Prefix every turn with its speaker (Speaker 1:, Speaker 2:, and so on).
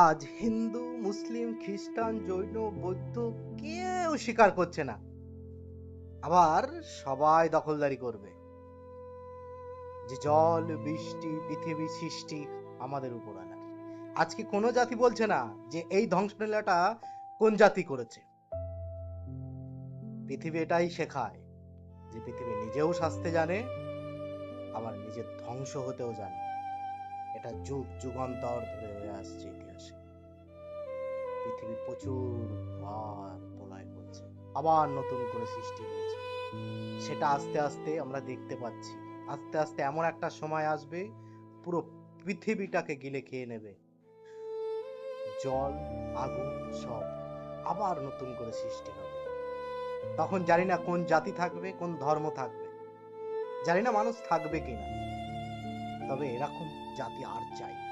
Speaker 1: আজ হিন্দু, মুসলিম, খ্রিস্টান, জৈন, বৌদ্ধ কেউ স্বীকার করছে না, আবার সবাই দখলদারি করবে যে জল, বৃষ্টি, পৃথিবী সৃষ্টি আমাদের উপর আনা। আজকে কোনো জাতি বলছে না যে এই ধ্বংসলীলাটা কোন জাতি করেছে। পৃথিবী এটাই শেখায় যে পৃথিবী নিজেও শাস্তে জানে, আবার নিজের ধ্বংস হতেও জানে। এটা যুগ যুগান্তর ধরে হয়ে আসছে ইতিহাসে। পৃথিবী প্রচুর বার প্রলয় করছে, আবার নতুন করে সৃষ্টি হয়েছে। সেটা আস্তে আস্তে আমরা দেখতে পাচ্ছি। আস্তে আস্তে এমন একটা সময় আসবে পুরো পৃথিবীটাকে গিলে খেয়ে নেবে। জল, আগুন সব আবার নতুন করে সৃষ্টি হবে। তখন জানি না কোন জাতি থাকবে, কোন ধর্ম থাকবে, জানি না মানুষ থাকবে কিনা, তবে এরকম জাতি আর চাই না।